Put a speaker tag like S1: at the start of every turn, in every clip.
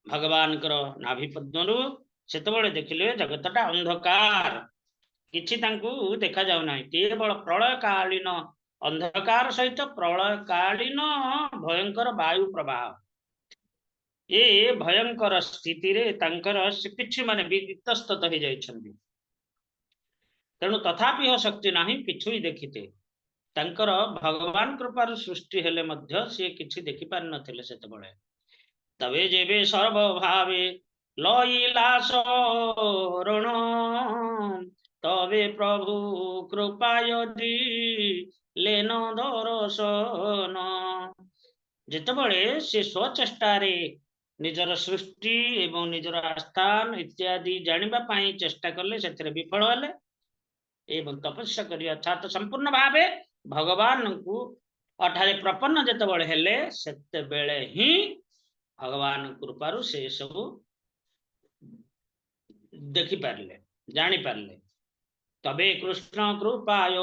S1: भगवान नाभि पद्मरु सेतबेले देखिले जगतटा अंधकार किछि तांकु देखा जाउ नाही केवल प्रलयकालीन अंधकार सहित प्रलयकालीन भयंकर वायु प्रवाह ये भयंकर स्थिति रे तांकर से किछि माने वितस्तत हो जाइछन्ति तेणु तथापि हो शक्ति नाही किछु देखिते तांकर भगवान कृपार सृष्टि हेले मध्य से किछि देखि पार नथिले सेतबेले तबे जेबे सर्वभावे लईला शरण तबे प्रभु कृपायदी लेन दर्शन जेतबेले से स्वचेष्टारे निजर सृष्टि एवं निजर आस्थान इत्यादि जानिबा पाई चेष्टा करले सेथिरे विफल हेले एवं तपस्या करी अर्थात संपूर्ण भावे भगवान को अठारे प्रपन्न जेतबेले हेले सेतेबेले ही भगवान कृपारु से सब देखि पारले जानि पारले तबे कृष्ण कृपाय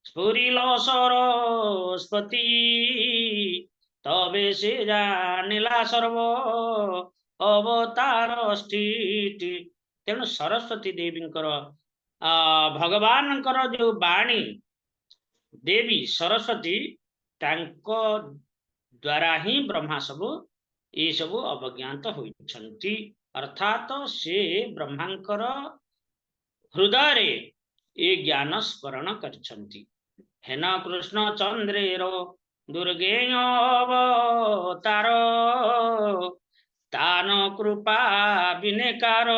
S1: स्फुरिल सरस्वती तबे से जानिला सर्व अवतार स्थिति तेणु सरस्वती देवींकर भगवान जो बाणी देवी सरस्वती तांको द्वारा ही ब्रह्मा सबु ये सबु अवज्ञात होइछन्ति अर्थात से ब्रह्मांकर हृदय ये ज्ञान स्मरण करछन्ति हेन कृष्ण चंद्रेरो दुर्गेय अवतार तान कृपा विनेकार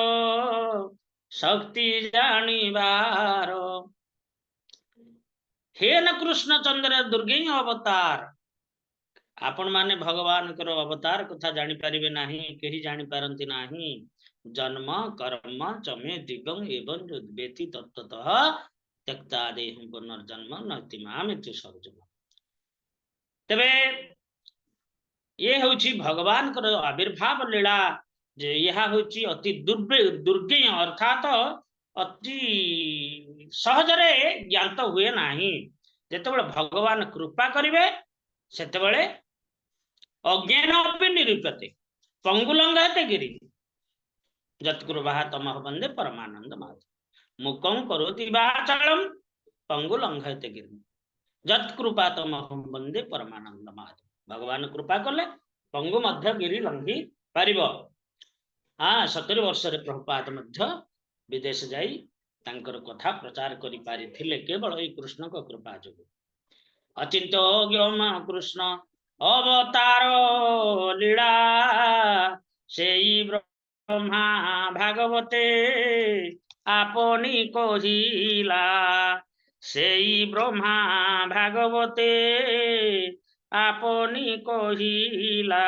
S1: शक्ति जानिबार हेन कृष्ण चंद्र दुर्गेय अवतार आपण माने भगवान करो अवतार कथा जानि परिबे नाही केही जानि पारंती नाही जन्म कर्म चमे दिगम एवं जो व्यति तत्तः त्यक्ता देहं पुनर्जन्म नति मामिति सर्वजन तबे ये होची भगवान करो आविर्भाव लीला जे यहा होची अति दुर्गेय अर्थात अति सहजरे ज्ञात हुए नाही जेतेबेले भगवान कृपा करिवे सेतेबेले अज्ञान अपि निरूपते पंगुलंघते गिरि जत्कृपा तमः वंदे परमानंद माधव मुकं करोति वाचालं पंगुलंघते गिरि जत्कृपा तमः वंदे परमानंद माधव भगवान कृपा कले पंगु मध्य गिरि लंघी पारिबो हाँ 70 वर्ष रे प्रभुपाद मध्य विदेश जाई तांकर कथा प्रचार करि पारिथिले केवल एई कृष्ण को कृपा जोगु अचिंत्य ज्ञम कृष्ण अवतार लीला सेई ब्रह्मा भागवते आपनी कहिला सेई ब्रह्मा भागवते आपनी कहिला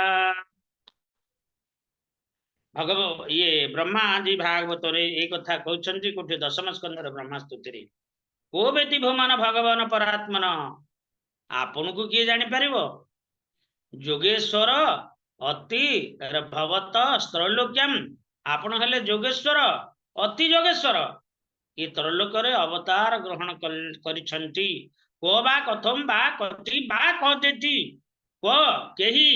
S1: भगव ये ब्रह्मा जी भागवत रे एक कथा कहउछन्ति कोठे दशम स्कंद रे ब्रह्मा स्तुति रे को बेति भमान भगवान परात्मन आपन को किए जानि परिबो जोगेश्वर अति भवत त्रैलोक्यम आपण हेले जोगेश्वर अति जोगेश्वर ये त्रैलोक रे अवतार ग्रहण करिछन्ति को बा कथम बा कति बा कदेति को केही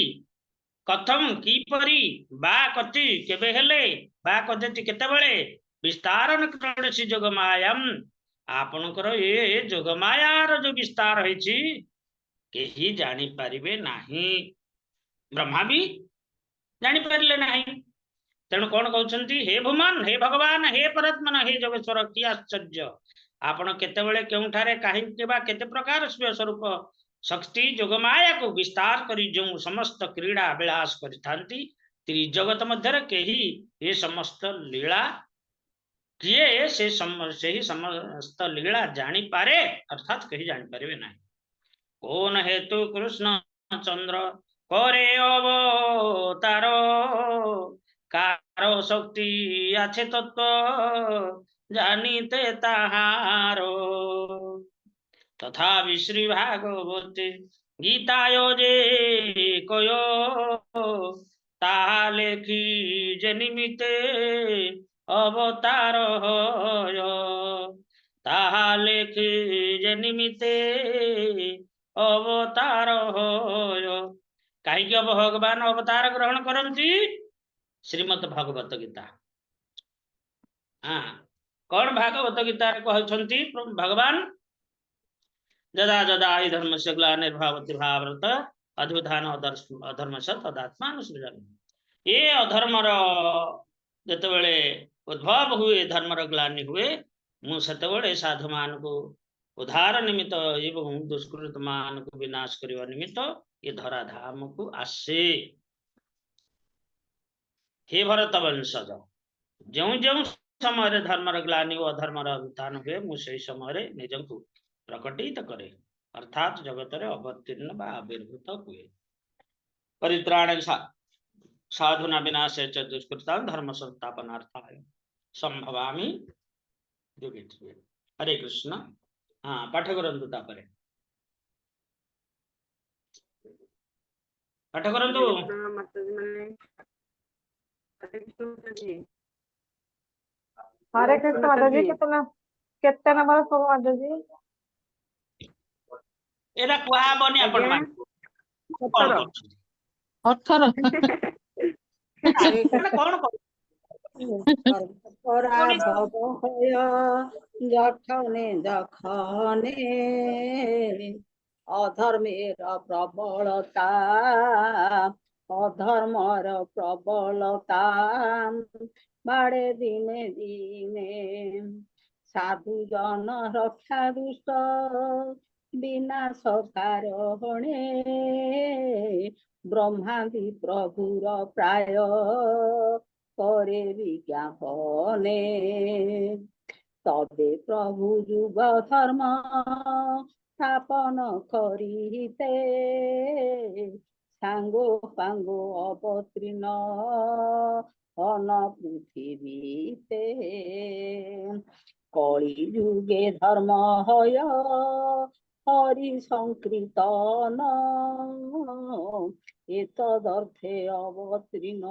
S1: कथम की परी बा कति केबे हेले बा कदेति केतेबेले विस्तारन करणसी जोगमायम आपणकर ये जोगमायार जो विस्तार होइछि केही जानि परिबे नाही ब्रह्मा भी जानि परले नाही तेणु कौन कहउछन्ति हे भगवान हे भगवान हे परात्मन हे जोगेश्वर की आश्चर्य आपण केतेबेले केउठारे काहे बा केते प्रकार स्वरूप शक्ति जोगमाया को विस्तार करी जो समस्त क्रीड़ा विलास करिथांती त्रिजगत मध्य केही ये समस्त लीला किए से ही समस्त लीला जानि पारे अर्थात कही जानि परिबे नाही कौन हेतु कृष्ण चंद्र करे अवतार कारो शक्ति आछे तत्व जानिते ताहारो तथा श्री भागवते गीतायो जे कयो ताहा लेखी जे निमिते अवतार होय ताहा लेखी जे निमिते अवतार होय कहीं अब भगवान अवतार ग्रहण करती श्रीमद् भागवत गीता। हाँ कौन भागवत गीता कहते भगवान जदा जदा हि धर्म से ग्लानिर्भवति भारत अध्युत्थान अधर्म से तदात्मानुसृजति। ये अधर्मर जेतेबेले उद्भव हुए धर्मर ग्लानि हुए मु सेतेबेले साधु मान को उद्धार निमित्त एवं दुष्कृत मान को विनाश करने निमित्त ये धराधाम को आसे। हे भरत वंशज जो जो समय धर्मर ग्लानि और अधर्मर उत्थान हुए मु से समय निजको प्रकटित करे अर्थात जगत अवतीर्ण आविर्भूत हुए। परित्राण साधुना विनाशे च दुष्कृता धर्म संस्थापनार्थाय संभवामि युगे। हरे कृष्ण। हाँ पाठ करंतु तापरे पाठ करंतु।
S2: हरे कृष्ण माता जी कितना नंबर सब माता जी
S1: एरा कुआ बनी अपन मान कौन
S2: 18
S1: कौन
S3: जठने जखने अधर्मेर प्रबलता अधर्मर प्रबलता बाड़े दिने दिने साधु जन रक्षा दुष्ट विनाश कारणे ब्रह्मादि प्रभुर प्राय करे विज्ञापने तबे प्रभु जुग धर्म स्थापन करिते सांगो पांगो अवतीर्ण अन पृथ्वीते कलि युगे धर्म हय हरि संकीर्तन एतदर्थे अवतीर्ण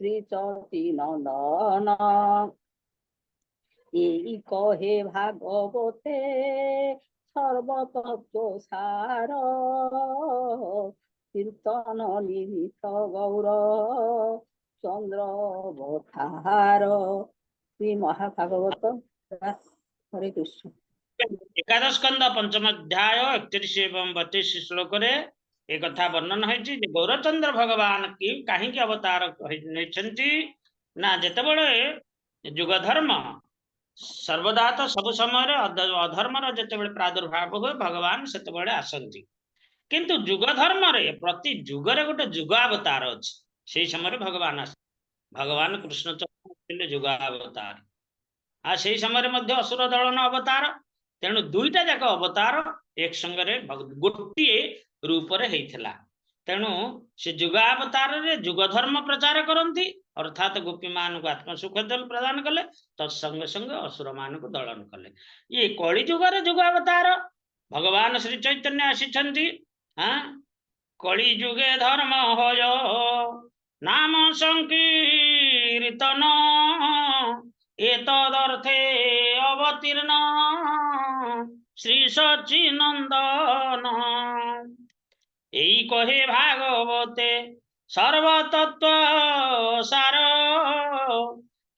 S3: श्री चती नंदन यही कहे भागवते सर्वतत्व सार कीर्तन निमित्त गौर चंद्र अवतार श्री महाभागवत। हरे कृष्ण।
S1: एकादश स्कंद पंचम अध्याय 31 एवं 32 श्लोक रे एक कथा वर्णन होइछि जे गौरचंद्र भगवान की काहींकि अवतार नैछंती ना जेतेबेले जुग धर्म सर्वदा तो सब समय अधर्मर जेतेबेले प्रादुर्भाव हुए भगवान सेतेबेले आसंती किंतु जुग धर्म रे प्रति जुगरे गोटे जुगावतार अछि से समय भगवान आस भगवान कृष्ण चक्र जुगावतार आ से समय मध्य असुर दलन अवतार तेणु दुईटा जाक अवतार एक संगे गोटे रूप रे हेइथिला तेणु से जुगावतार रे जुग धर्म प्रचार करती अर्थात गोपी मान को आत्म सुख जल प्रदान कले तत्संग संगे असुर मान को दलन कले। ये कलि जुगर जुगावतार भगवान श्री चैतन्य आसी हाँ कलि जुगे धर्म होय नाम संकीर्तन एतदर्थे अवतीर्ण श्री सच्चिनंदन यही कहे भागवते सर्वतत्व सार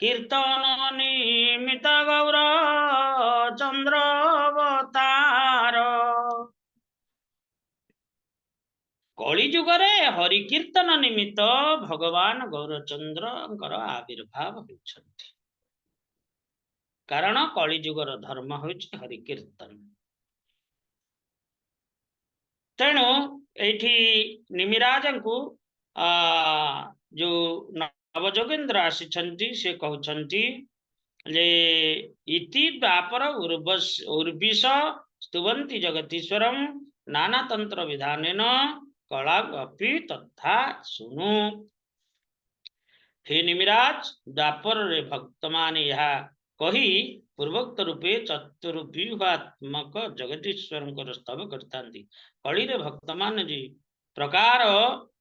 S1: कीर्तन निमित्त गौर चंद्र अवतार। कलि जुगरे हरि कीर्तन निमित्त भगवान गौरचंद्र आविर्भाव होइछन्ति कारण कलि जुगर धर्म होइछि हरि कीर्तन। तेणु एठी निमिराज को जो नवजोगेन्द्र आसी से कहते जे इति द्वापर उर्विश स्तुवन्ति जगतीश्वरम नाना तंत्र विधानेन कला अपि तथा सुनु। हे निमिराज द्वापर रे भक्त मान यह कही पूर्वोक्त रूपे चतुर्व्यूहात्मक जगदीश्वर स्तव करता कलि रे भक्त मान जी प्रकार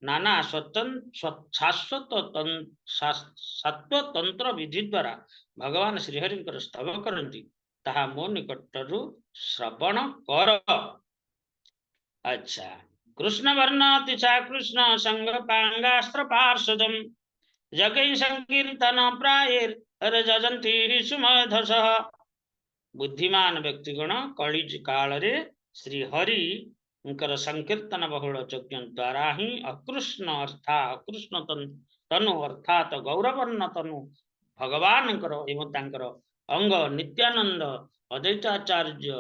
S1: नाना शाश्वत तंत्र विधि द्वारा भगवान श्रीहरि स्तव करती ताहा मो निकटरू श्रवण कर। अच्छा कृष्ण वर्णातिशा कृष्ण संग पांगास्त्र पार्षदम जगै संकीर्तन प्रायर हर जजंती सुमधस। बुद्धिमान व्यक्तिगण कलि काल रे श्री हरि संकीर्तन बहुल यज्ञ द्वारा ही अकृष्ण अर्थात अकृष्ण तनु अर्थात गौरवर्ण तनु भगवान एवं तांकर अंग नित्यानंद अद्वैताचार्य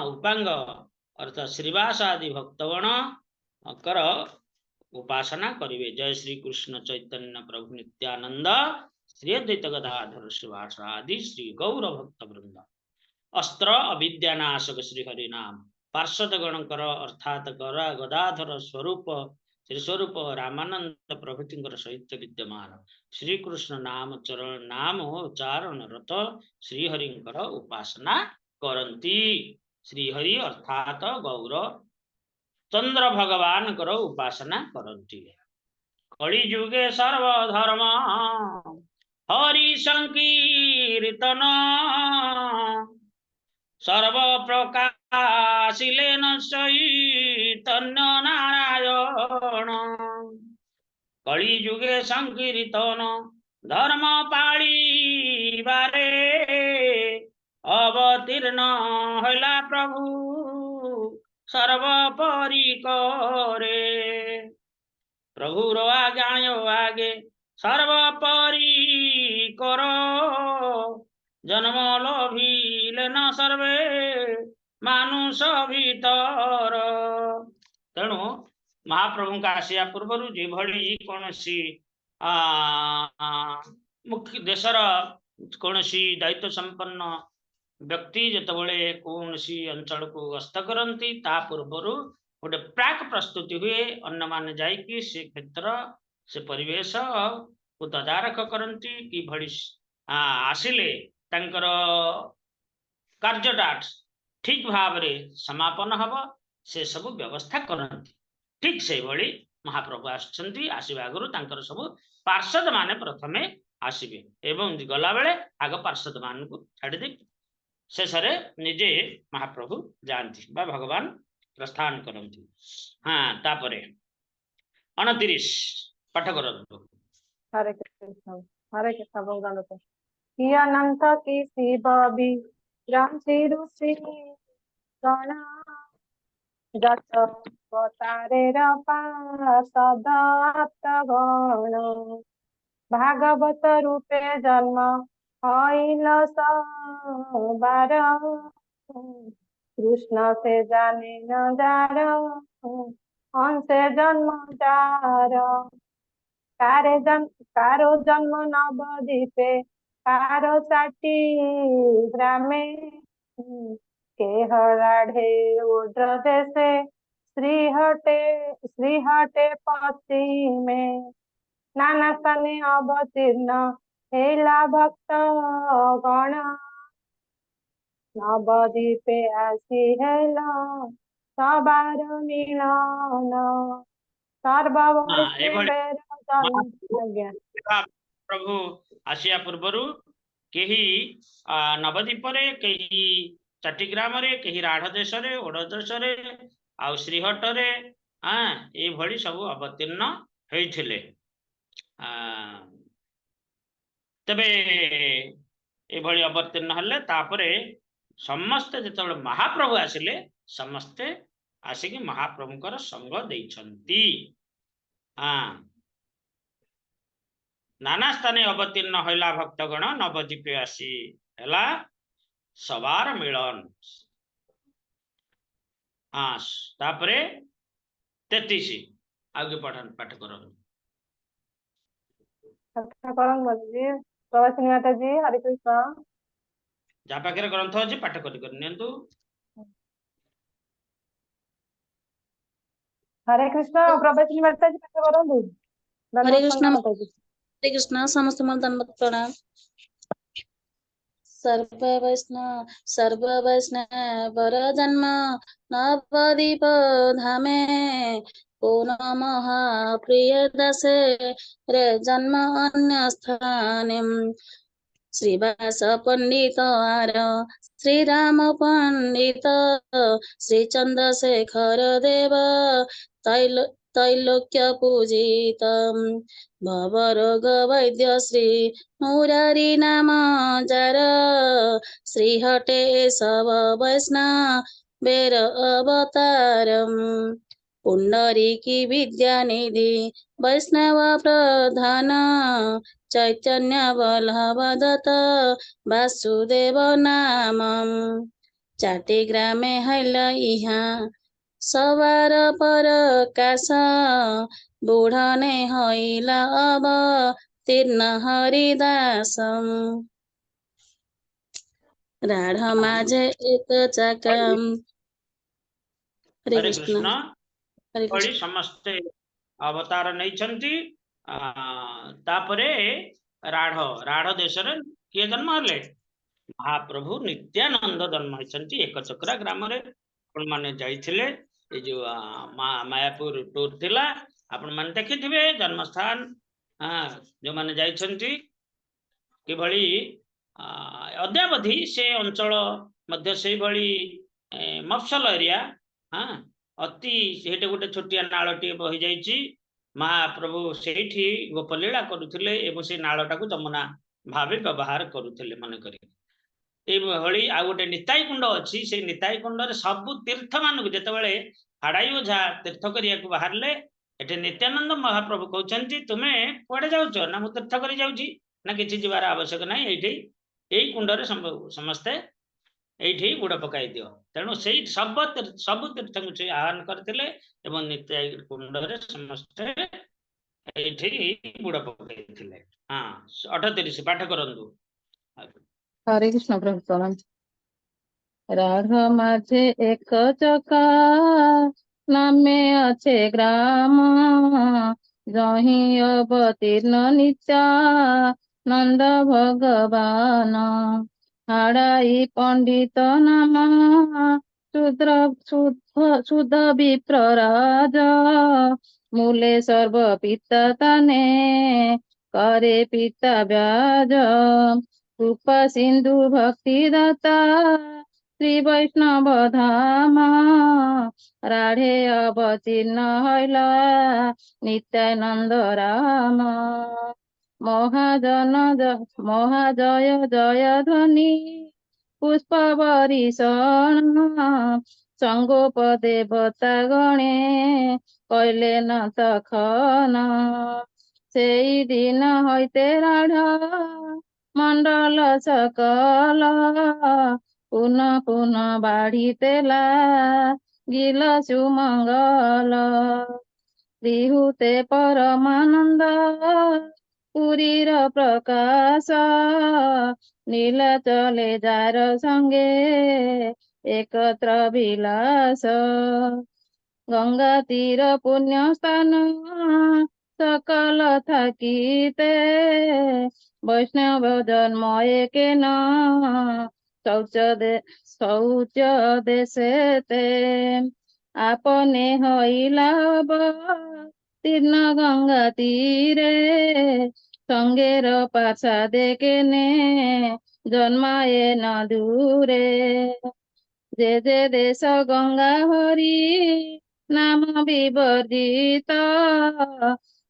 S1: उपांग अर्थात श्रीवास आदि भक्तगण कर उपासना करिवे। जय श्री कृष्ण चैतन्य प्रभु नित्यानंद श्री अद्वैत गदाधर श्रीवास आदि श्री गौर भक्त वृंद। अस्त्र अविद्यानाशक श्री हरि नाम पार्षद गणकर अर्थात गदाधर स्वरूप श्री स्वरूप रामानंद प्रभृति सहित विद्यमान श्री कृष्ण नाम चरण नाम उच्चारण रत श्री हरिंकर उपासना करती। श्री हरि अर्थात गौर चंद्र भगवान कर उपासना करती। कलि जुगे सर्वधर्म हरि संकीर्तन सर्व प्रकाशिलेन चैतन्य नारायण। कलि जुगे संकीर्तन धर्म पाळी बारे अवतीर्ण होला प्रभु सर्वपरि करे। प्रभुर आज्ञाय आगे सर्वपरि करो जन्म लोभिले न सर्वे मानुष भीतर। तेणु महाप्रभु का आसिया पूर्व जेभली कौन सी मुख्य देशर कौन सी दायित्व संपन्न व्यक्ति जितेबाला कौन सी अंचल को गस्त करती ता पूर्व गोटे प्राक प्रस्तुति हुए अन्न मान जाइकी से क्षेत्र से परिवेश को तदारख करती कि भली आसिले तांकर कार्यटा ठीक भाव रे समापन हब से सब व्यवस्था करती। ठीक से भली महाप्रभु आसछंती आसीबा आगरु तांकर सब पार्षद माने प्रथमे आसीबे एवं गला बेले आग पार्षद मान को छाड़ी दे शेष रे निजे महाप्रभु जानती बा भगवान प्रस्थान करती। हाँ तापरे 29 पाठ करंतु।
S2: हरे कृष्ण भगवान की अनंत की शिवी राम ऋषि गणा जतारे सदात्तगण भागवत रूपे जन्म हईल बार कृष्ण से जाने न जार हमसे जन्म जार कारो जन्म नवदीपे कारो चाटी ग्रामे केहराढ़े उड्र देशे श्रीहटे पश्चिमे नाना स्थाने अवतीर्ण हेला भक्त गण नवदीपे आसी हेला सबार मिलन
S1: प्रभु आसिया पूर्व केही नवदीप कही चाटीग्राम कही राढ़ देश ओड देश आ श्रीहट ये भली सब अवतीर्ण होइथिले। तबे ये भली अवतीर्ण हले तापरे समस्ते जिते महाप्रभु आसिले समस्ते आसिकी महाप्रभुकर संग देइछंती। नाना स्थाने अवतीर्ण होला भक्तगण नवदीपे आसी हैला सवार मिलन। तापरे 33 आगे पाठ करन
S2: प्रवासिनी माता जी हरे कृष्ण
S1: जा पाखे ग्रंथ अच्छे पाठ करनियंतु।
S2: हरे कृष्ण प्रवासिनी माता जी पाठ करंतु।
S4: हरे कृष्ण समस्त मन धन्यवाद प्रणाम। सर्व वैष्णव जन्म नवदीप धामे पुनः महाप्रिय दशे रे जन्म अन्य स्थाने श्रीवास पंडित आर श्रीराम पंडित श्री चंद्रशेखर देव त्रैलोक्य पूजित भवरोग वैद्य श्री मुरारी नाम जार श्री हटे सब वैष्णव बेर अवतारम पुंडरीकी विद्यानिधि वैष्णव प्रधान चैतन्य वल्लभ दत्त वासुदेव नामम चाटी ग्रामे हैल इहा सवार परकाश बुढने हैल अब तीर्ण हरिदासम राढ माझे एक चाकाम। हरे
S1: हरे
S4: कृष्ण
S1: कृष्ण
S4: हरे
S1: भଳି
S4: कृष्ण।
S1: ସମସ୍ତେ ଅବତାର ନେଇଛନ୍ତି। ତାପରେ ରାଢ ଦେଶରେ କିଏ ଜନ୍ମ ହେଲେ? ମହାପ୍ରଭୁ ନିତ୍ୟାନନ୍ଦ ଜନ୍ମ ହେଇଛନ୍ତି ଏକଚକ୍ରା ଗ୍ରାମରେ। ଆପଣ ମାନେ ଯାଇଥିଲେ, ଏ ଯୋଉ ମାୟାପୁର ଟୁର ଥିଲା, ଆପଣ ମାନେ ଦେଖିଥିବେ ଜନ୍ମସ୍ଥାନ। ଯୋଉମାନେ ଯାଇଛନ୍ତି କିଭଳି ଅଦ୍ୟାବଧି ସେ ଅଞ୍ଚଳ ମଧ୍ୟ ସେଇଭଳି ମଫସଲ ଏରିଆ। ଅତି ସେଇଠି ଗୋଟେ ଛୋଟିଆ ନାଳଟିଏ ବହି ଯାଇଛି। ମହାପ୍ରଭୁ ସେଇଠି ଗୋପଲୀଳା କରୁଥିଲେ ଏବଂ ସେଇ ନାଳଟାକୁ ଯମୁନା ଭାବେ ବ୍ୟବହାର କରୁଥିଲେ ମନେକରି। ଏଇଭଳି ଆଉ ଗୋଟେ ନିତାଇ କୁଣ୍ଡ ଅଛି। ସେଇ ନିତାଇ କୁଣ୍ଡରେ ସବୁ ତୀର୍ଥ ମାନଙ୍କୁ ଯେତେବେଳେ ହାଡାଇ ଓଝା ତୀର୍ଥ କରିବାକୁ ବାହାରିଲେ, ଏଠି ନିତ୍ୟାନନ୍ଦ ମହାପ୍ରଭୁ କହୁଛନ୍ତି ତୁମେ କୁଆଡେ ଯାଉଛ? ନା ମୁଁ ତୀର୍ଥ କରି ଯାଉଛି। ନା କିଛି ଯିବାର ଆବଶ୍ୟକ ନାହିଁ, ଏଇଠି ଏଇ କୁଣ୍ଡରେ ସମସ୍ତେ ଏଇଠି ବୁଡ ପକାଇ ଦିଅ। ତେଣୁ ସେଇ ସବୁ ତୀର୍ଥଙ୍କୁ ସେ ଆହ୍ୱାନ କରିଥିଲେ ଏବଂ ନିତାଇ କୁଣ୍ଡରେ ସମସ୍ତେ ଏଇଠି ବୁଡ ପକାଇଥିଲେ। 38 ପାଠ କରନ୍ତୁ।
S2: हरे कृष्ण प्रभु प्रणाम। राघ माझे एक चका नामे अच्छे ग्राम जही अवतीर्ण नित्या नंद भगवान हाड़ाई पंडित नाम शूद्र शुद्ध विप्र राज मूले सर्व पिता तने करे पिता व्याज कृपा सिंधु भक्ति दाता श्री वैष्णव धाम राधे अवतीर्ण हैला नित्यानंद राम महाजय जय ध्वनि पुष्प बरिषण संगोप देवता गणे कैले न तखन सेई दिन हईते राढ़ मंडल सकल पुनः पुनः बाढ़ीतेला गिल सुमंगल दिहुते परमानंद पुरीर प्रकाश नीलाचले जार संगे एकत्र विलास गंगा तीर पुण्य स्थान सकल थाकीते वैष्णव जन्म एके न शौच देशेते आपने हईला तीर्ण गंगा तीरे संगेर पार्षदे केने जन्माए न दूरे जे जे देश गंगा हरि नाम विवर्जित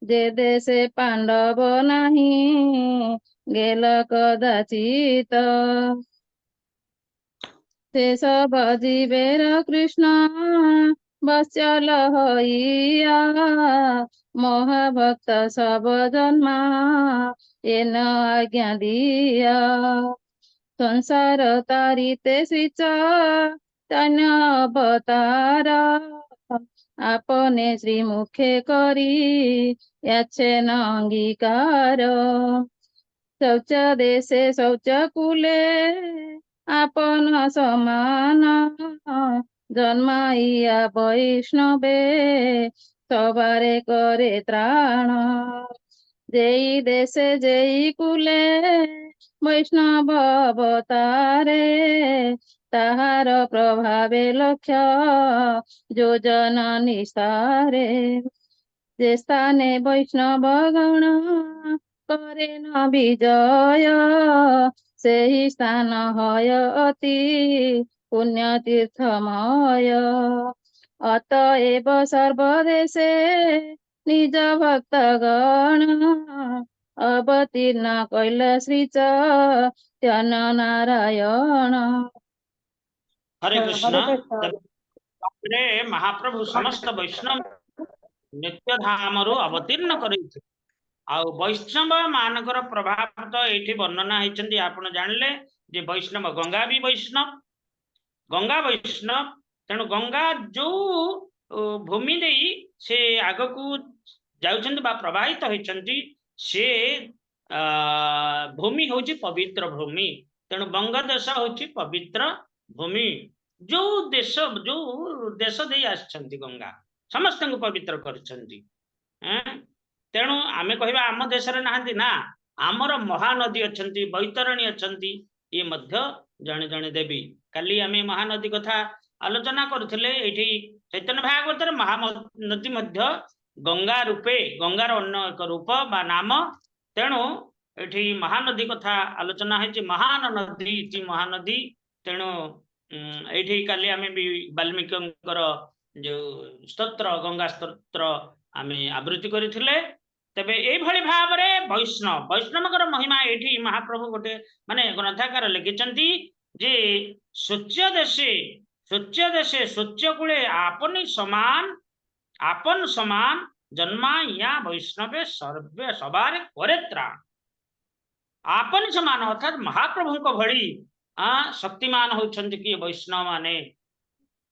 S2: जे देशे पांडव नाही गेल कदाचित से सब जीवेर कृष्ण वत्सल हईया महाभक्त सब जन्मा एन आज्ञा दिया संसार तारिते श्रीच तन्य अवतार आपने श्रीमुखे करी याचे न अंगीकार शौच देशे शौच कुले आपन समान जन्माइया वैष्णवे सबारे करे त्राण जेई देशे जेई कुले वैष्णव अवतारे ताहार प्रभावे लक्ष्य योजन निस्तारे जे स्थाने वैष्णव गण
S5: करे न विजय ସେହି ସ୍ଥାନ ହୟ ଅତି ପୁଣ୍ୟ ତୀର୍ଥମୟ ଅତଏବ ସର୍ବଦେଶେ ନିଜ ଭକ୍ତ ଗଣ ଅବତୀର୍ଣ୍ଣ କୈଲ ଶ୍ରୀ ଚୈତନ୍ୟ ନାରାୟଣ।
S1: हरे कृष्ण।
S2: हरे कृष्ण।
S1: ତାପରେ ମହାପ୍ରଭୁ ସମସ୍ତ ବୈଷ୍ଣବ ନିତ୍ୟ ଧାମରୁ ଅବତୀର୍ଣ୍ଣ କରିଥିଲେ। ଆଉ ବୈଷ୍ଣବ ମାନଙ୍କର ପ୍ରଭାବ ତ ଏଇଠି ବର୍ଣ୍ଣନା ହେଇଛନ୍ତି। ଆପଣ ଜାଣିଲେ ଯେ ବୈଷ୍ଣବ ଗଙ୍ଗା ବି ବୈଷ୍ଣବ, ଗଙ୍ଗା ବୈଷ୍ଣବ। ତେଣୁ ଗଙ୍ଗା ଯୋଉ ଭୂମି ଦେଇ ସେ ଆଗକୁ ଯାଉଛନ୍ତି ବା ପ୍ରବାହିତ ହେଇଛନ୍ତି ସେ ଭୂମି ହଉଛି ପବିତ୍ର ଭୂମି। ତେଣୁ ବଙ୍ଗଦେଶ ହଉଛି ପବିତ୍ର ଭୂମି। ଯୋଉ ଦେଶ ଦେଇ ଆସିଛନ୍ତି ଗଙ୍ଗା ସମସ୍ତଙ୍କୁ ପବିତ୍ର କରିଛନ୍ତି। ତେଣୁ ଆମେ କହିବା ଆମ ଦେଶରେ ନାହାନ୍ତି ନା, ଆମର ମହାନଦୀ ଅଛନ୍ତି, ବୈତରଣୀ ଅଛନ୍ତି, ଇଏ ମଧ୍ୟ ଜଣେ ଜଣେ ଦେବୀ। କାଲି ଆମେ ମହାନଦୀ କଥା ଆଲୋଚନା କରୁଥିଲେ। ଏଇଠି ଚୈତନ୍ୟ ଭାଗବତରେ ମହାନଦୀ ମଧ୍ୟ ଗଙ୍ଗା ରୂପେ, ଗଙ୍ଗାର ଅନ୍ୟ ଏକ ରୂପ ବା ନାମ। ତେଣୁ ଏଠି ମହାନଦୀ କଥା ଆଲୋଚନା ହେଇଛି। ମହାନ ନଦୀ ଇତି ମହାନଦୀ। ତେଣୁ ଏଇଠି କାଲି ଆମେ ବି ବାଲ୍ମୀକିଙ୍କର ଯୋଉ ସ୍ତୋତ୍ର, ଗଙ୍ଗା ସ୍ତୋତ୍ର ଆମେ ଆବୃତ୍ତି କରିଥିଲେ। ତେବେ ଏଇଭଳି ଭାବରେ ବୈଷ୍ଣବଙ୍କର ମହିମା ଏଇଠି ମହାପ୍ରଭୁ ଗୋଟେ ମାନେ ଗ୍ରନ୍ଥାକାର ଲେଖିଛନ୍ତି ଯେ ସ୍ୱଚ୍ଛ ଦେଶେ ସ୍ୱଚ୍ଛ କୂଳେ আপন সমান জন্মা ইয়া বৈষ্ণবে সর্বে সবার করে ত্রাণ। আপন ସମାନ ଅର୍ଥାତ୍ ମହାପ୍ରଭୁଙ୍କ ଭଳି ଶକ୍ତିମାନ ହଉଛନ୍ତି କିଏ? ବୈଷ୍ଣବ ମାନେ।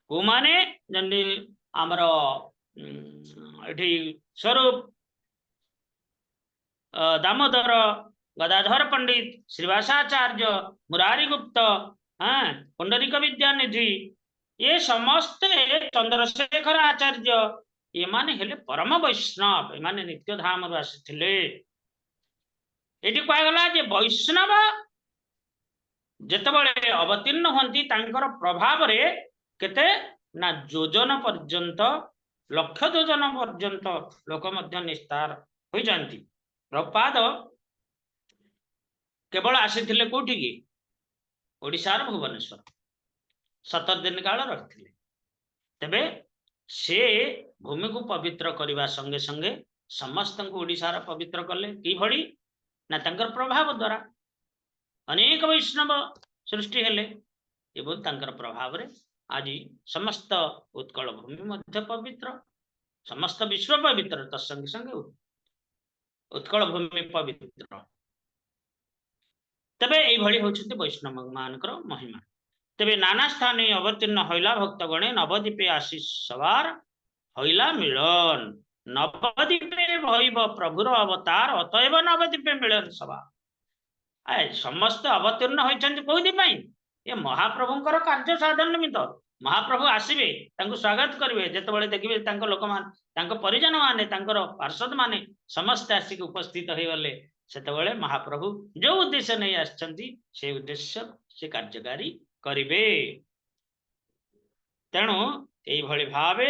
S1: କୋଉମାନେ? ଯେମିତି ଆମର ଏଠି ସ୍ୱରୂପ, ଦାମୋଦର, ଗଦାଧର ପଣ୍ଡିତ, ଶ୍ରୀବାସାଚାର୍ଯ୍ୟ, ମୁରାରୀ ଗୁପ୍ତ, ପୁଣ୍ଡରୀକ ବିଦ୍ୟାନିଧି, ଏ ସମସ୍ତେ, ଚନ୍ଦ୍ରଶେଖର ଆଚାର୍ଯ୍ୟ, ଏମାନେ ହେଲେ ପରମ ବୈଷ୍ଣବ। ଏମାନେ ନିତ୍ୟ ଧାମରୁ ଆସିଥିଲେ। ଏଠି କୁହାଗଲା ଯେ ବୈଷ୍ଣବ ଯେତେବେଳେ ଅବତୀର୍ଣ୍ଣ ହୁଅନ୍ତି ତାଙ୍କର ପ୍ରଭାବରେ କେତେ ନା ଯୋଜନ ପର୍ଯ୍ୟନ୍ତ, ଲକ୍ଷ ଯୋଜନ ପର୍ଯ୍ୟନ୍ତ ଲୋକ ମଧ୍ୟ ନିସ୍ତାର ହୋଇଯାନ୍ତି। ପ୍ରଭୁପାଦ କେବଳ ଆସିଥିଲେ କୋଉଠିକି? ଓଡ଼ିଶାର ଭୁବନେଶ୍ୱର 17 ଦିନ କାଳ ରହିଥିଲେ। ତେବେ ସେ ଭୂମିକୁ ପବିତ୍ର କରିବା ସଙ୍ଗେ ସଙ୍ଗେ ସମସ୍ତଙ୍କୁ ଓଡ଼ିଶାର ପବିତ୍ର କଲେ। କିଭଳି ନା ତାଙ୍କର ପ୍ରଭାବ ଦ୍ୱାରା ଅନେକ ବୈଷ୍ଣବ ସୃଷ୍ଟି ହେଲେ ଏବଂ ତାଙ୍କର ପ୍ରଭାବରେ ଆଜି ସମସ୍ତ ଉତ୍କଳ ଭୂମି ମଧ୍ୟ ପବିତ୍ର, ସମସ୍ତ ବିଶ୍ୱ ପବିତ୍ର, ତତ୍ସଙ୍ଗେ ସଙ୍ଗେ ଉତ୍କଳ ଭୂମି ପବିତ୍ର। ତେବେ ଏଇଭଳି ହଉଛନ୍ତି ବୈଷ୍ଣବ ମାନଙ୍କର ମହିମା। ତେବେ ନାନା ସ୍ଥାନେ ଅବତୀର୍ଣ୍ଣ ହଇଲା ଭକ୍ତଗଣେ ନବଦ୍ୱୀପେ ଆଶିଷ ସବାର ହଇଲା ମିଳନ। ନବଦ୍ୱୀପେ ଭଇବ ପ୍ରଭୁର ଅବତାର ଅତଏବ ନବଦ୍ୱୀପେ ମିଳନ ସଭା। ସମସ୍ତେ ଅବତୀର୍ଣ୍ଣ ହୋଇଛନ୍ତି କୋଉଥିପାଇଁ? ଏ ମହାପ୍ରଭୁଙ୍କର କାର୍ଯ୍ୟ ସାଧନ ନିମିତ୍ତ। ମହାପ୍ରଭୁ ଆସିବେ, ତାଙ୍କୁ ସ୍ୱାଗତ କରିବେ। ଯେତେବେଳେ ଦେଖିବେ ତାଙ୍କ ଲୋକମାନେ, ତାଙ୍କ ପରିଜନ ମାନେ, ତାଙ୍କର ପାର୍ଷଦ ମାନେ ସମସ୍ତେ ଆସିକି ଉପସ୍ଥିତ ହେଇଗଲେ, ସେତେବେଳେ ମହାପ୍ରଭୁ ଯୋଉ ଉଦ୍ଦେଶ୍ୟ ନେଇ ଆସିଛନ୍ତି ସେ ଉଦ୍ଦେଶ୍ୟ ସେ କାର୍ଯ୍ୟକାରୀ କରିବେ। ତେଣୁ ଏଇଭଳି ଭାବେ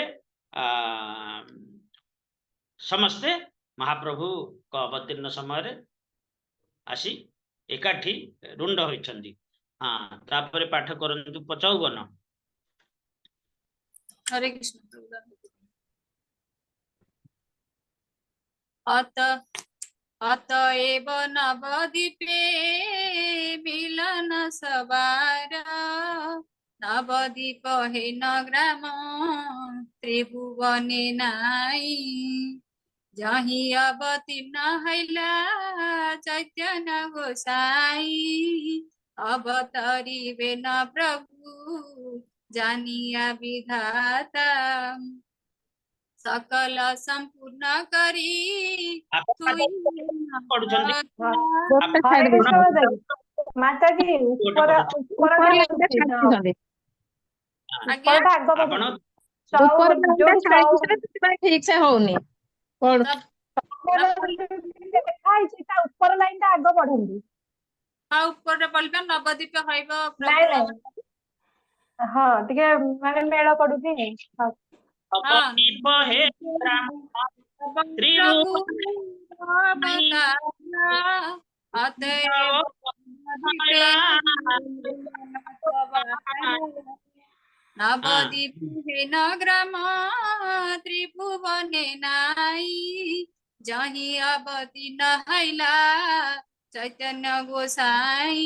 S1: ସମସ୍ତେ ମହାପ୍ରଭୁଙ୍କ ଅବତୀର୍ଣ୍ଣ ସମୟରେ ଆସି ଏକାଠି ରୁଣ୍ଡ ହୋଇଛନ୍ତି। ତାପରେ ପାଠ କରନ୍ତୁ 55।
S4: हरे कृष्ण। अतएव नवद्वीपे मिलन सवार नवद्वीप हे न ग्राम त्रिभुवने नाई जही अवतीर्ण हैला चैतन्य गोसाई अवतरिवे न प्रभु जानिया विधाता सकल संपूर्ण करी
S2: हरे कृष्ण माताजी ऊपर
S5: ठीक से होनी
S2: ऊपर लाइन टा आग बढ़ंदी
S4: ऊपर पढ़िबा नवद्वीप हइब
S2: हाँ टिके माने मेल पडुची
S6: অতএব নবদ্বীপে নবদ্বীপে গ্রাম ত্রিভুবনে নাই जही अवतीर्ण हैला चैतन्य गोसाई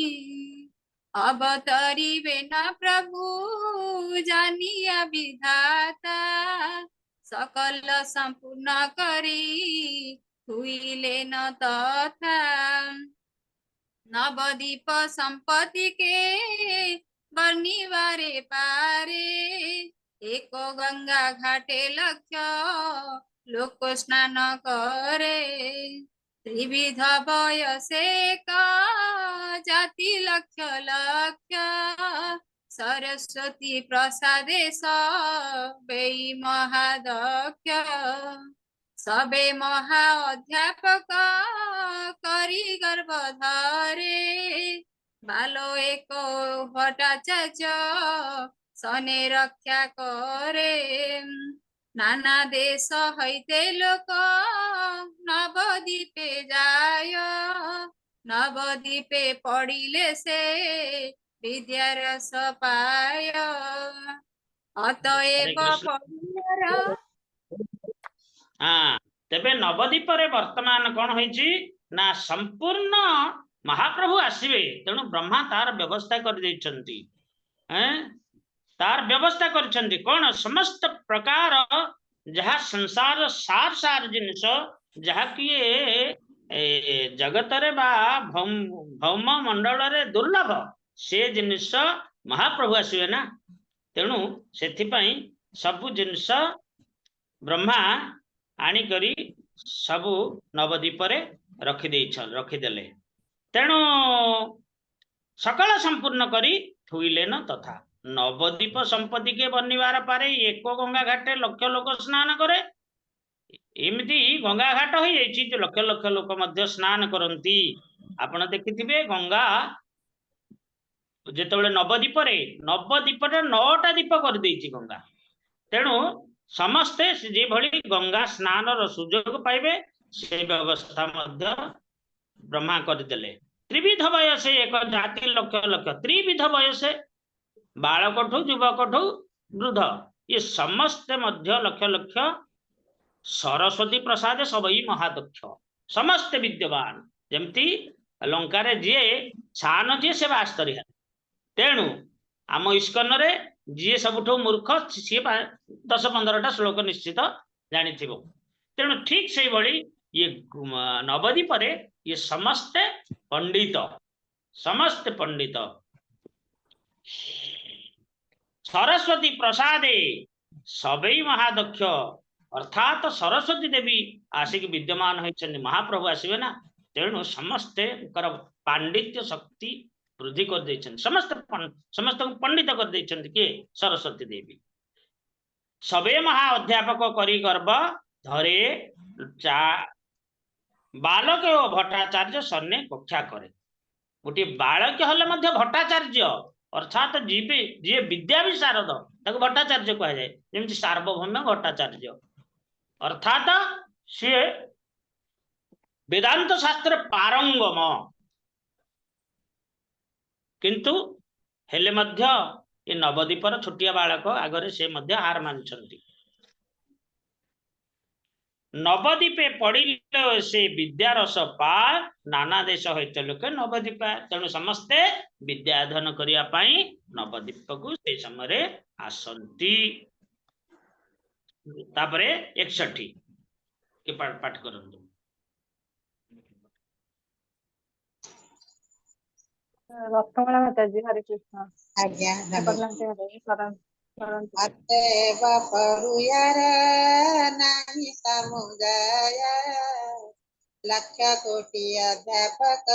S6: अवतरिबे न प्रभु जानिया विधाता सकल संपूर्ण करी हुईले न तथा नवद्वीप संपत्ति के बर्निवारे पारे एक गंगा घाटे लक्ष्य लोक स्नान करे त्रिविध बयसे का जाति लक्ष्य लक्ष्य सरस्वती प्रसादे सबे महादक्ष सबे महा अध्यापक करी गर्भ धरे बालो एक भट्टाचार्य सने रक्षा करे नाना देश हईते लोक नवद्वीपे जाय नवद्वीपे पढ़िले से विद्या रस पाय अतएव पढ़ियार
S1: हाँ तेबे नवद्वीप रे वर्तमान कौन होइछि ना संपूर्ण महाप्रभु आसीबे तेणु ब्रह्मा तार व्यवस्था कर दैछन्ति तार व्यवस्था करछन्ति कौन समस्त प्रकार जहा संसार सार सार जिनिस जहा किए जगत रे बा भौम मंडल रे दुर्लभ से जिनिस महाप्रभु आसीबे ना तेणु सेथि पई सब जिनिस ब्रह्मा आनी करी सबु नवद्वीप रे रखिदेले तेणु सकल संपूर्ण करी थुईले न तथा नवद्वीप संपत्ति के बनिवार पारे एक गंगा घाटे लक्ष लोक स्नान करे एमती गंगा घाट हो जो लक्ष लक्ष लोक मध्य स्नान करती आपण देखिथिबे गंगा जेतबेले नवद्वीप रे 9टा दीप कर देछि गंगा तेणु समस्ते जे भली गंगा स्नान सुजोग पाइबे से व्यवस्था मध्य ब्रह्मा करदेले त्रिविध वयसे एक जाति लक्ष लक्ष त्रिविध वयसे बालकठु युवकठु वृद्ध ये समस्ते मध्य लक्ष लक्ष सरस्वती प्रसाद सबई महादक्ष समस्त विद्यमान जमती लंकार जी छान जी से बास करी तेणु आम इस्कन रे जी सबुठो मूर्ख सी 10-15टा श्लोक निश्चित जानी तेणु ठीक से भली ये नवद्वीप रे ये समस्ते पंडित सरस्वती प्रसादे सबई महादक्ष अर्थात सरस्वती देवी आसिक विद्यमान होइछन महाप्रभु आसीबे ना तेणु समस्ते पांडित्य शक्ति वृद्धि कर देछन समस्त पंडित कर देछन के सरस्वती देवी सबे महा अध्यापक करी गर्भ धरे बालक और भट्टाचार्य सन्ने कक्षा करे गोटे बालक हले मध्य भट्टाचार्य अर्थात जी विद्या विशारद ताको भट्टाचार्य कह जाए जेमति सार्वभौम भट्टाचार्य अर्थात सी वेदांत शास्त्र पारंगम किंतु हेले मध्य ये नवद्वीपर छोटिया बालक आगरे से मध्य हार मानछन्ति नवद्वीपे पढ़िले से विद्या रस पा नाना देश होते लोक नवद्वीप तेणु समस्ते विद्या अध्ययन करिया पाई नवद्वीप को से समय आसंती तापरे 61 के पाठ करंतु
S2: रत्नमाला माताजी हरे कृष्ण
S7: आज्ञा
S2: बदलांते हरे शरण शरण
S7: अतएव परुयार नाही समुदाय लक्ष कोटि अध्यापक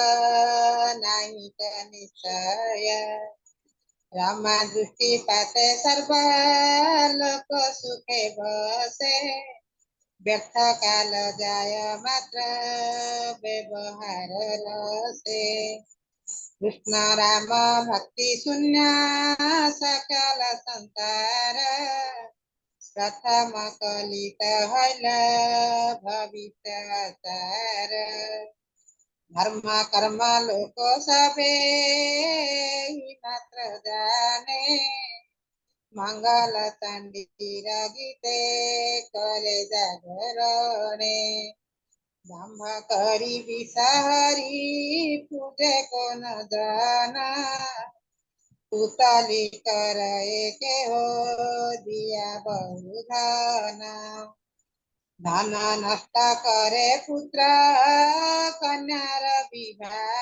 S7: नाही निश्चय रमा दृष्टि पाते सर्व लोक सुखे बसे व्यर्थ काल जाय मात्र व्यवहार रसे कृष्ण राम भक्ति शून्य सकल संसार प्रथम कलित हल भविष्य धर्म कर्म लोक सबे ही मात्र जाने मंगल तंडीर गीते करे जागरणे ब्रह्म करी विसारी पूजे कोण जाना पुतली करे के हो दिया बहुधन धन नष्ट करे पुत्र कन्यार विवाह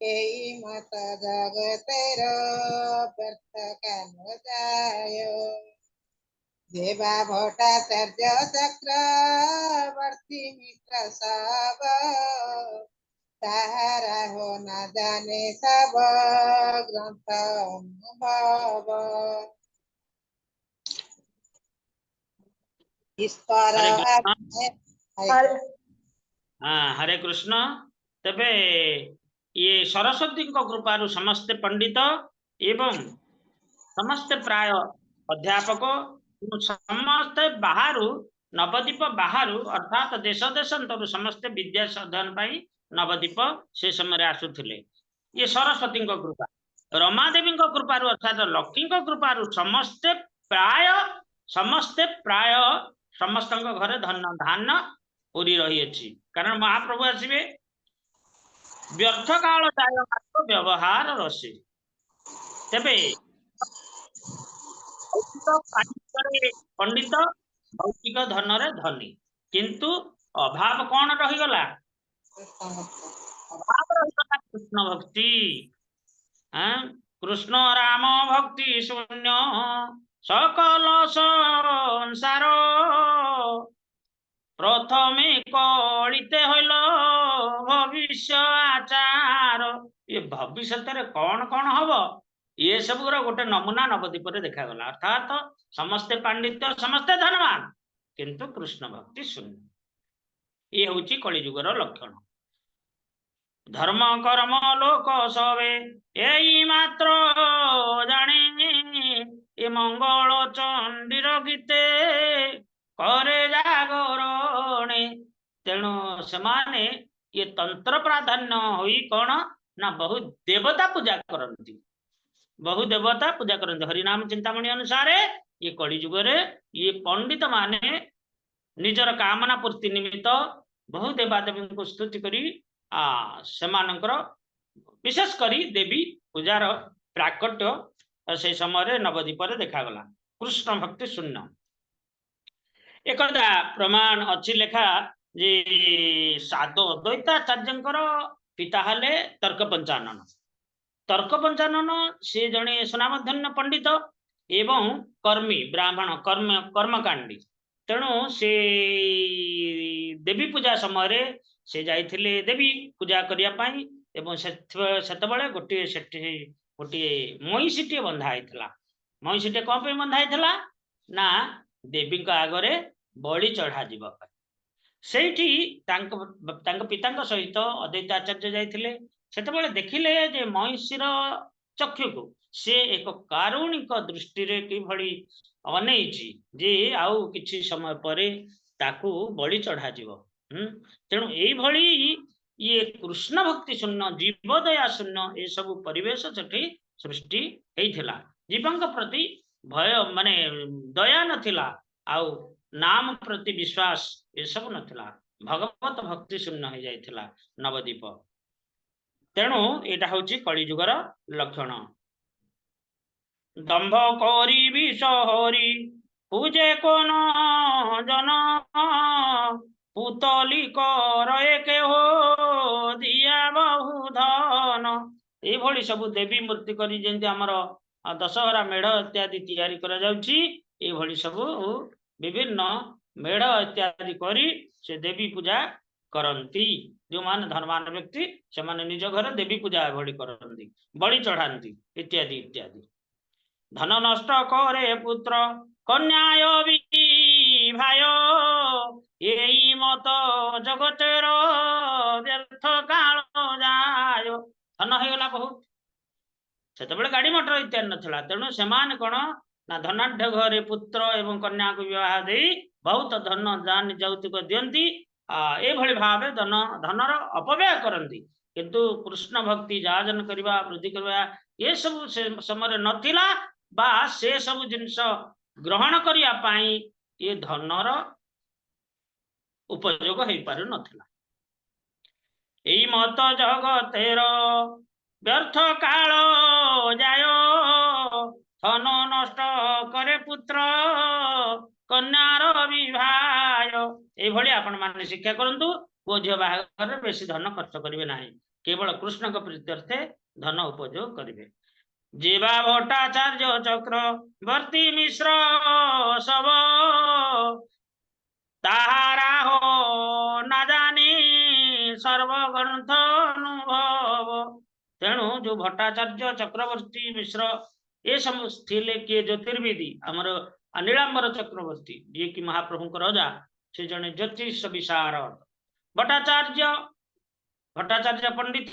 S7: यही मत जगतेर व्यर्थ काल जाय देवा भट्टाचार्य चक्रवर्ती मित्र सब ताहारा हो न जाने सब ग्रंथ अनुभव ईश्वर
S1: हरे कृष्ण
S2: हरे
S1: हरे कृष्ण तबे ये सरस्वती कृपारु समस्ते पंडित एवं समस्ते प्राय अध्यापक समस्ते बाहरु नवदीप बाहरु अर्थात देश देशांतर समस्ते विद्या अध्ययन पाई नवदीप से समय आसुथिले ये सरस्वती कृपा रमादेवी कृपारु अर्थात लक्ष्मी कृपारु समस्ते प्राय समस्त घरे धन धान पूरी रही अछि कारण महाप्रभु आसबे व्यर्थ काल जाय मात्र व्यवहार रसे तेबे पंडित भौतिक धन रे धनी किंतु अभाव कौन रहीगला अभाव रहीगला कृष्ण भक्ति कृष्ण राम भक्ति शून्य सकल संसार प्रथमे कलिते हईल भविष्य आचार ये भविष्य कौन कौन हम ये सब गोटे नमूना नवदीप देखा अर्थात समस्ते पांडित्य समस्ते धनवान किंतु कृष्ण भक्ति शून्य ये हूँ कलिजुगर लक्षण धर्म कर्म लोक सबे यही मात्र जाने ये मंगल चंडीर गीते करे जागरणे तेणु सेमाने ये तंत्र प्राधान्य होई कौन ना बहु देवता पूजा करती बहु देवता पूजा करते हरिनाम चिंतामणि अनुसार ये कलिजुग ये पंडित माने निजर कामना पूर्ति निमित्त बहु देवादेवी को स्तुति करी सेमानंकर विशेष करी देवी पूजार प्राकट्य से समय नवदीप देखागला कृष्ण भक्ति शून्य एक प्रमाण अच्छी लेखा जे साधु अद्वैताचार्य पिता हेले तर्क पंचानन से जड़े सुनामधन्य पंडित एवं कर्मी ब्राह्मण कर्मकांडी तेणु से देवी पूजा समय से जाइथिले देवी पूजा करिया पाई एवं सेतबेले गोटे मईसीटे बंधा होता मईसीटे कौन पे बंधा होता ना देवी आगरे बलि चढ़ा जीवा पिता सहित अद्वैताचार्य जाइथिले सेतबेले देखिले जे मईसीर चक्षु को से एक कारुणिक दृष्टि रे किभली अनैछि जे आउ किछि समय परे ताकू बलि चढ़ा जीव तेणु एई भली ये कृष्ण भक्ति शून्य जीवदया शून्य ये सब परिवेश सेठी सृष्टि हेइथिला जीवंक प्रति भय माने दया नथिला आउ नाम प्रति विश्वास ये सब नथिला भगवत भक्ति शून्य हो जाइथिला नवदीप तेणु एटा होची कलिजुगर लक्षण दंभ करी विषहरी पूजे कोन जन पुतली करे के हो दिया बहु धन ये भली सब देवी मूर्ति करी जेंति हमर दशहरा मेढ़ इत्यादि तैयारी करा जाउची ये भली सब विभिन्न मेढ़ इत्यादि करी से देवी पूजा करती जो मान धनवान व्यक्ति से माने निज घर देवी पूजा भली करती बलि चढ़ाती इत्यादि इत्यादि धन नष्ट करे पुत्र कन्याय भाई यही मत जगतेर व्यर्थ काल जाय धन होगला बहुत से गाड़ी मोटर इत्यादि नाला तेणु से कौन ना धनाढ़ घरे पुत्र एवं कन्या को विवाह दे बहुत धन जान जौतुक दियंती ଏଭଳି ଭାବେ ଧନର ଅପବ୍ୟୟ କରନ୍ତି। କିନ୍ତୁ କୃଷ୍ଣ ଭକ୍ତି ଯାଜନ କରିବା ବୃଦ୍ଧି କରିବା ଏସବୁ ସେ ସମୟରେ ନଥିଲା ବା ସେ ସବୁ ଜିନିଷ ଗ୍ରହଣ କରିବା ପାଇଁ ଏ ଧନର ଉପଯୋଗ ହେଇପାରୁନଥିଲା। ଏଇ ମତ ଜଗତେର ବ୍ୟର୍ଥ କାଳ ଯାୟ ଧନ ନଷ୍ଟ କରେ ପୁତ୍ର କନ୍ୟାର ବିବାହ। এইଭଳି ଆପଣ ମାନେ ଶିକ୍ଷା କରନ୍ତୁ। ପୁଅ ଝିଅ ବାହାଘରରେ ବେଶୀ ଧନ ଖର୍ଚ୍ଚ କରିବେ ନାହିଁ, କେବଳ କୃଷ୍ଣଙ୍କ ପ୍ରୀତ୍ୟର୍ଥେ ଧନ ଉପଯୋଗ କରିବେ। ଯିବା ଭଟ୍ଟାଚାର୍ଯ୍ୟ ଚକ୍ରବର୍ତ୍ତୀ ମିଶ୍ର ସବ ତାହାରା ହୋ ନା ଜାନି ସର୍ବଗ୍ରନ୍ଥ ଅନୁଭବ। ତେଣୁ ଯୋଉ ଭଟ୍ଟାଚାର୍ଯ୍ୟ ଚକ୍ରବର୍ତ୍ତୀ ମିଶ୍ର ଏ ସବୁ ଥିଲେ କିଏ ଜ୍ୟୋତିର୍ବିଦି ଆମର ନୀଳାମ୍ବର ଚକ୍ରବର୍ତ୍ତୀ ଯିଏକି ମହାପ୍ରଭୁଙ୍କ ରଜା, ସେ ଜଣେ ଜ୍ୟୋତିଷ ବିଶାରଦ। ଭଟ୍ଟାଚାର୍ଯ୍ୟ ପଣ୍ଡିତ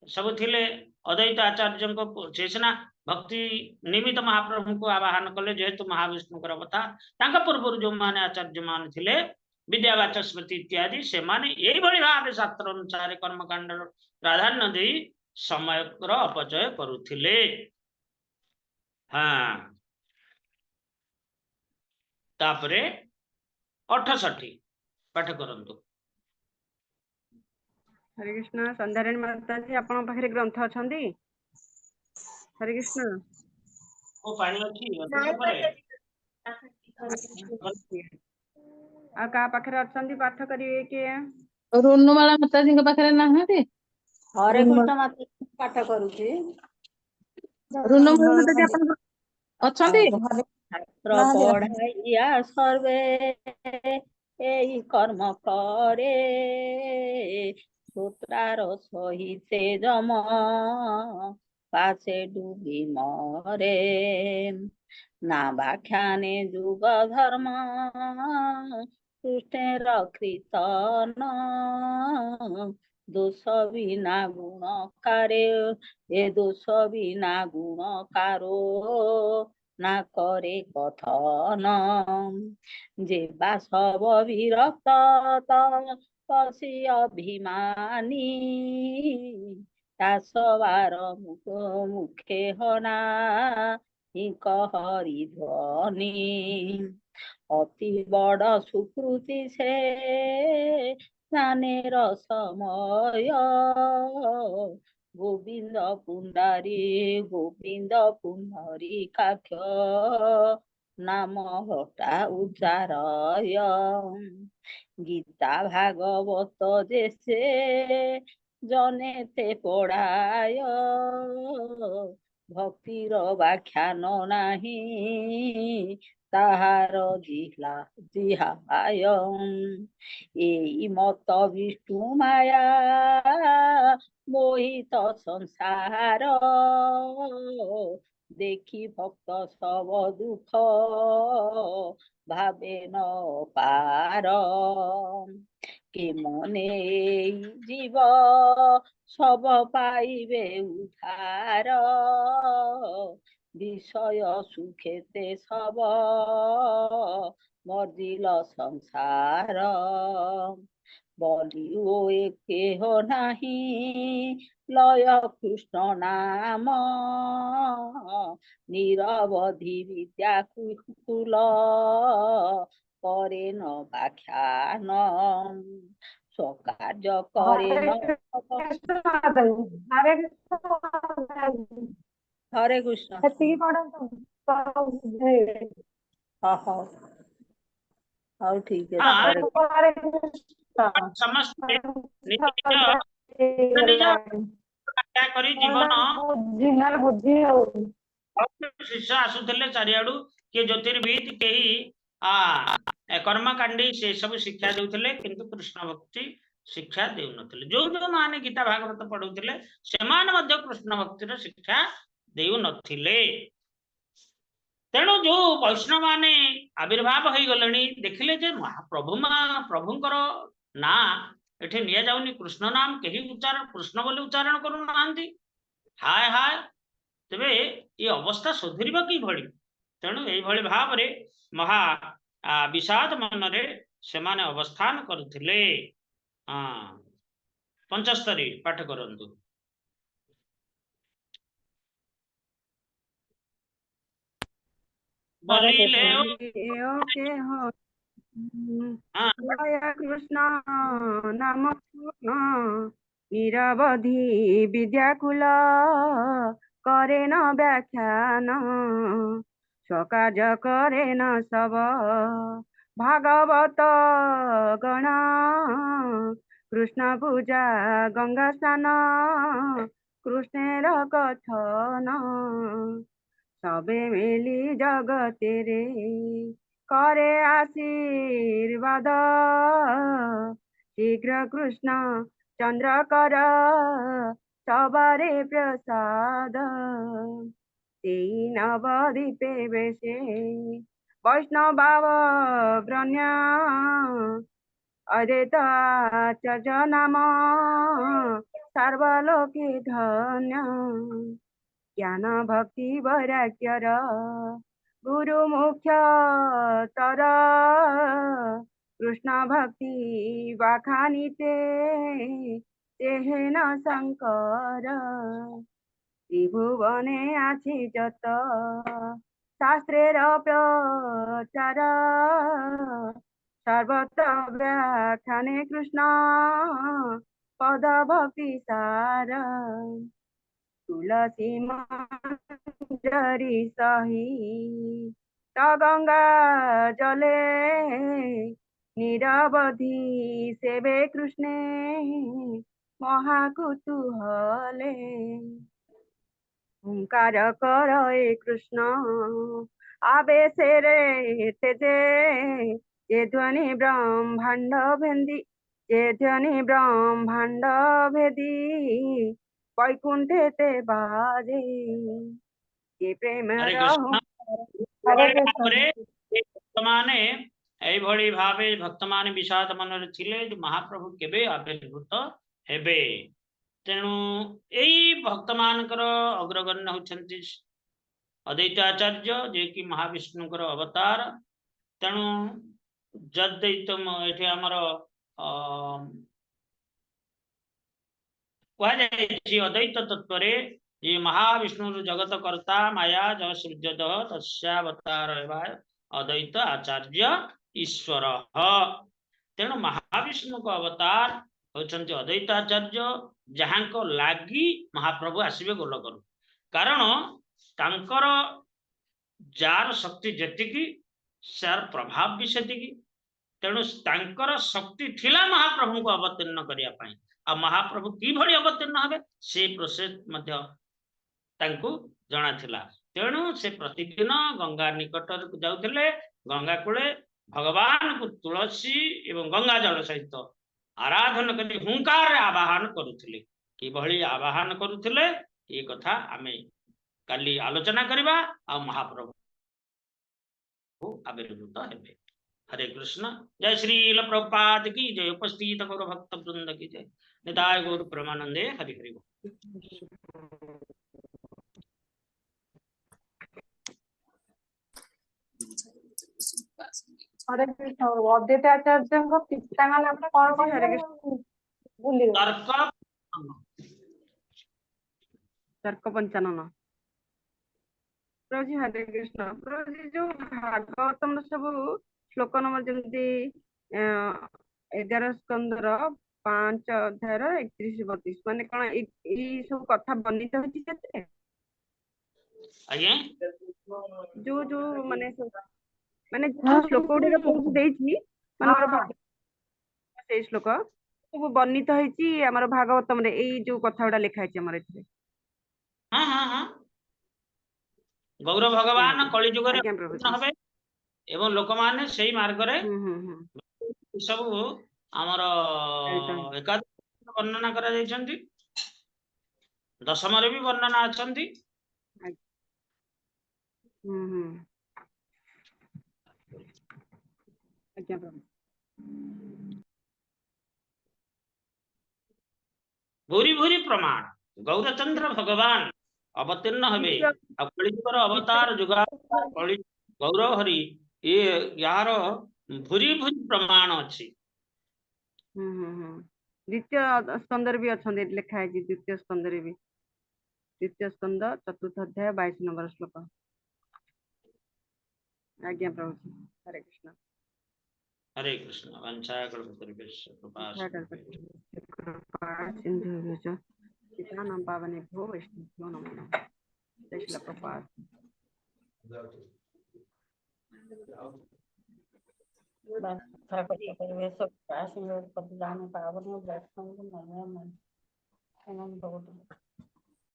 S1: ସବୁ ଥିଲେ ଅଦ୍ୱୈତ ଆଚାର୍ଯ୍ୟଙ୍କ ସେ ସିନା ଭକ୍ତି ନିମିତ୍ତ ମହାପ୍ରଭୁଙ୍କୁ ଆବାହନ କଲେ, ଯେହେତୁ ମହାବିଷ୍ଣୁଙ୍କର କଥା। ତାଙ୍କ ପୂର୍ବରୁ ଯୋଉମାନେ ଆଚାର୍ଯ୍ୟ ମାନେ ଥିଲେ ବିଦ୍ୟା ବାଚସ୍ପତି ଇତ୍ୟାଦି, ସେମାନେ ଏଇଭଳି ଭାବେ ଶାସ୍ତ୍ର ଅନୁସାରେ କର୍ମକାଣ୍ଡର ପ୍ରାଧାନ୍ୟ ଦେଇ ସମୟର ଅପଚୟ କରୁଥିଲେ। ତାପରେ 68 ପାଠ କରନ୍ତୁ।
S8: हरे कृष्ण। संध्याराणी माताजी आपन पाखरे ग्रंथ अछंती? हरे कृष्ण।
S1: ओ पानी अछि
S8: आ का पाखरे अछंती पाठ करिवे के?
S5: रुनुमाला माताजी पाखरे नाहांती?
S3: हरे कृष्ण माता पाठ करूची।
S5: रुनुमाला माताजी आपन अछंती?
S3: शास्त्र पढ़ाइया सर्वे एई कर्म करे सूत्रार सहिते जम पासे डूबी मरे ना व्याख्याने जुग धर्म कृष्णेर कीर्तन दोष बिना गुणकारे ए दोष बिना गुणकारो ना करे कथन जेबा सब विरक्त तसी अभिमानी दासवार मुखे हना हरि ध्वनि अति बड़ सुकृति से स्नानेर समय गोविंद पुंडरी काक्ष नाम हटा उच्चारय गीता भागवत जैसे जने ते पढ़ाय भक्तिर व्याख्यान नाही ताहार जिहाय एई मत विष्णु माया मोहित संसार देखी भक्त सब दुख भावे न पार के मने जीव सब पाइबे उधार विषय सुखेते सब मर्जिल संसार बलि ओ एके हो नाही लय कृष्ण नाम निरवधि विद्या कुल करे न व्याख्यान स्वकार्य करे न हरे कृष्ण। हाँ ठीक है।
S1: ସମସ୍ତେ ନିଜ କରି ଜୀବନ ଶିଷ୍ୟ ଆସୁଥିଲେ ଚାରିଆଡୁ, କିଏ ଜ୍ୟୋତିର୍ବିଦ, କେହି କର୍ମକାଣ୍ଡୀ, ସେ ସବୁ ଶିକ୍ଷା ଦେଉଥିଲେ, କିନ୍ତୁ କୃଷ୍ଣ ଭକ୍ତି ଶିକ୍ଷା ଦେଉନଥିଲେ। ଯୋଉମାନେ ଗୀତା ଭାଗବତ ପଢଉଥିଲେ ସେମାନେ ମଧ୍ୟ କୃଷ୍ଣ ଭକ୍ତିର ଶିକ୍ଷା ଦେଉନଥିଲେ। ତେଣୁ ଯୋଉ ବୈଷ୍ଣବ ମାନେ ଆବିର୍ଭାବ ହେଇଗଲେଣି, ଦେଖିଲେ ଯେ ପ୍ରଭୁଙ୍କର ନାଁ ଏଠି ନିଆଯାଉନି, କୃଷ୍ଣ ନାମ କେହି କୃଷ୍ଣ ବୋଲି ଉଚ୍ଚାରଣ କରୁନାହାନ୍ତି। ହାୟ ହାୟ, ତେବେ ଏ ଅବସ୍ଥା ସୁଧୁରିବ କିଭଳି? ତେଣୁ ଏଇଭଳି ଭାବରେ ମହା ବିଷାଦ ମନରେ सेमाने अवस्थान करुथिले। हाँ 75 पाठ करंतु। बोलिले
S8: ओके हो
S1: हाँ
S8: लय कृष्ण नाम निरवधि विद्याकुल करे न व्याख्यान स्वकाज करे न सब भागवत गण कृष्ण पूजा गंगा स्नान कृष्णेर कथन सबे मिली जगते रे करे आशीर्वाद शीघ्र कृष्ण चंद्र कर सबारे प्रसाद तेई नवदीपे बेशे वैष्णव भाव ग्रण्य अद्वैताचार्य नाम सर्वलोके धन्य ज्ञान भक्ति वैराग्यर गुरु मुख्य तर कृष्ण भक्ति वाखानिते तेहेन शंकर त्रिभुवने आछि जत शास्त्रेर प्रचार सर्वत्र व्याख्याने कृष्ण पद भक्ति सार तुलसी मंजरी सही त गंगा जले निरवधि सेवे कृष्णे महाकुतूहले ओंकार कर ए कृष्ण आवेशे रे तेजे जे ध्वनि ब्रह्मांड भेदी जे ध्वनि ब्रह्मांड भेदी वैकुंठे ते बाजे ये प्रेम
S1: हरे
S8: रहु
S1: कृष्ण।
S2: हरे कृष्ण
S1: भक्त माने एई भଳି भावे भक्त माने विषाद मनरे थिले जे महाप्रभु केबे आविर्भूत हेबे। तेणु एई भक्त मानकर अग्रगण्य होछंती अद्वैताचार्य जे कि महाविष्णुकर अवतार। तेणु जद्दैतम एठी हमर अद्वैत तत्व ये महाविष्णु जगत कर्ता माया जग सृजत तस्यावतार अद्वैत आचार्य ईश्वर। तेणु महाविष्णु को अवतार होचंती अद्वैताचार्य जहां को लागी महाप्रभु आसबे गोलक कारण तांकर जार शक्ति जेतिकी सार प्रभाव भी सेतिकी। तेणु तांकर शक्ति थिला महाप्रभु को अवतीर्ण करिया पाई आ महाप्रभु की भली अवतीर्ण हबे से प्रोसेस मध्य तांकु जଣା थिला। तेणु से प्रतिदिन गंगा निकट जाउथिले गंगा कूले भगवान को तुलसी एवं गंगा जल सहित आराधन करी हुंकार आवाहन करुथिले। कि भली आवाहन करुथिले ये कथा आमे काली आलोचना करिबा आ महाप्रभु आविर्भूत हेबे। हरे कृष्ण। जय श्री प्रभुपाद की जय। उपस्थित गौर भक्त वृंद की जय। निताय गौर प्रेमानंदे। हरि हरि बोल।
S2: हरे कृष्ण अद्वैताचार्य पिताଙ୍କ ନାମ କଣ
S8: हरे
S2: କହିଲେ ଭୁଲିଗଲି।
S8: तर्क पंचानन प्रभु हरे कृष्ण। प्रभु जो भागवतम सब श्लोक नंबर जमती 11 स्कंदर 5 अध्यायर 31 32 माने कौन सब कथा वर्णित होती है
S1: आज्ञा
S8: जो जो माने माने जो श्लोक गुड़िक प्रभु देइछि माने से श्लोक सब वर्णित होइछि हमर भागवतम रे एई जो कथा गुडा लिखा है हमर एथिरे।
S1: हाँ हाँ हाँ गौर भगवान कलि जुग रे
S8: आज्ञा प्रभु
S1: हबे एवं लोक माने सेही मार्ग रे सब हमर एकादश वर्णना करा जाइछंती दशम रे भी वर्णना अछंती।
S8: आज्ञा प्रभु
S1: भूरी भूरी प्रमाण गौरचंद्र भगवान अवतीर्ण हबे कलिजुगर अवतार जुगा कलि गौरव हरि ये यार भूरी भूरी प्रमाण अच्छी
S8: द्वितीय स्कंदर भी अच्छा लिखा है द्वितीय स्कंदर भी द्वितीय स्कंद चतुर्थ अध्याय 22 नंबर श्लोक आज्ञा प्रभु जी। हरे कृष्ण
S1: हरे कृष्ण वंशाकल्पतरुभ्यश्च
S8: कृपासिन्धुभ्यश्च पतितानां पावनेभ्यो वैष्णवेभ्यो नमो नमः। जय श्रील प्रभुपाद।
S3: परिवेश पावन वैष्णव